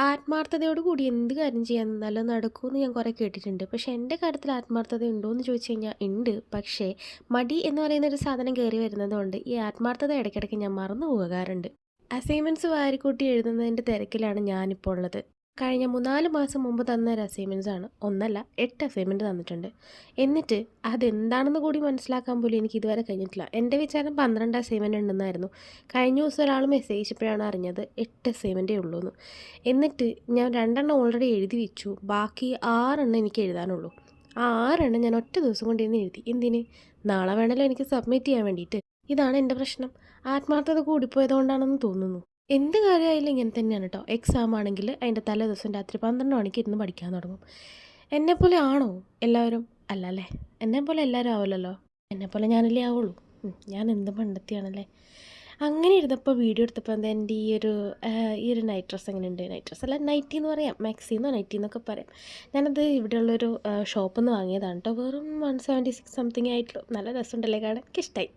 ആത്മാർത്ഥതയോട് കൂടി എന്ത് കാര്യം ചെയ്യാൻ നിന്നാലും നടക്കുമെന്ന് ഞാൻ കുറേ കേട്ടിട്ടുണ്ട്. പക്ഷേ എൻ്റെ കാര്യത്തിൽ ആത്മാർത്ഥത ഉണ്ടോ എന്ന് ചോദിച്ചു കഴിഞ്ഞാൽ ഉണ്ട്. പക്ഷേ മടി എന്ന് പറയുന്ന ഒരു സാധനം കയറി വരുന്നതുകൊണ്ട് ഈ ആത്മാർത്ഥത ഇടയ്ക്കിടയ്ക്ക് ഞാൻ മറന്നു പോകാറുണ്ട്. അസൈൻമെൻറ്റ്സ് വാരിക്കൂട്ടി എഴുതുന്നതിൻ്റെ തിരക്കിലാണ് ഞാനിപ്പോൾ ഉള്ളത്. കഴിഞ്ഞ 3-4 മാസം മുമ്പ് തന്ന ഒരു അസൈൻമെൻറ്റ്സ് ആണ്. ഒന്നല്ല 8 അസൈൻമെൻറ്റ് തന്നിട്ടുണ്ട്. എന്നിട്ട് അതെന്താണെന്ന് കൂടി മനസ്സിലാക്കാൻ പോലും എനിക്ക് ഇതുവരെ കഴിഞ്ഞിട്ടില്ല. എൻ്റെ വിചാരം 12 അസൈൻമെൻറ്റ് ഉണ്ടെന്നായിരുന്നു. കഴിഞ്ഞ ദിവസം ഒരാൾ മെസ്സേജ് അയച്ചപ്പോഴാണ് അറിഞ്ഞത് 8 അസൈൻമെൻറ്റേ ഉള്ളൂന്ന്. എന്നിട്ട് ഞാൻ 2 എണ്ണം ഓൾറെഡി എഴുതി വെച്ചു. ബാക്കി 6 എണ്ണം എനിക്ക് എഴുതാനുള്ളൂ. ആ 6 എണ്ണം ഞാൻ ഒറ്റ ദിവസം കൊണ്ട് ഇന്ന് എഴുതി. എന്തിന്? നാളെ വേണമല്ലോ എനിക്ക് സബ്മിറ്റ് ചെയ്യാൻ വേണ്ടിയിട്ട്. ഇതാണ് എൻ്റെ പ്രശ്നം. ആത്മാർത്ഥത കൂടിപ്പോയതുകൊണ്ടാണെന്ന് തോന്നുന്നു. എന്ത് കാര്യമായാലും ഇങ്ങനെ തന്നെയാണ് കേട്ടോ. എക്സാം ആണെങ്കിൽ അതിൻ്റെ തലേ ദിവസം രാത്രി 12 മണിക്ക് ഇരുന്ന് പഠിക്കാൻ തുടങ്ങും. എന്നെപ്പോലെ ആണോ എല്ലാവരും? അല്ല അല്ലേ. എന്നെപ്പോലെ എല്ലാവരും ആവില്ലല്ലോ. എന്നെപ്പോലെ ഞാനല്ലേ ആവുള്ളൂ. ഞാൻ എന്ത് പണ്ടത്തിയാണല്ലേ. അങ്ങനെ ഇരുന്നപ്പോൾ വീഡിയോ എടുത്തപ്പോൾ എന്താ എൻ്റെ ഈ ഒരു നൈറ്റ് ഡ്രസ്സ് എങ്ങനെയുണ്ട്? നൈറ്റ് ഡ്രസ്സ് അല്ല, നൈറ്റി എന്ന് പറയാം. മാക്സിന്നോ നൈറ്റി എന്നൊക്കെ പറയാം. ഞാനത് ഇവിടെയുള്ളൊരു ഷോപ്പിൽ നിന്ന് വാങ്ങിയതാണ് കേട്ടോ. വെറും 176 സംതിങ് ആയിട്ടുള്ളൂ. നല്ല രസമുണ്ടല്ലേ കാണാൻ. എനിക്കിഷ്ടമായി.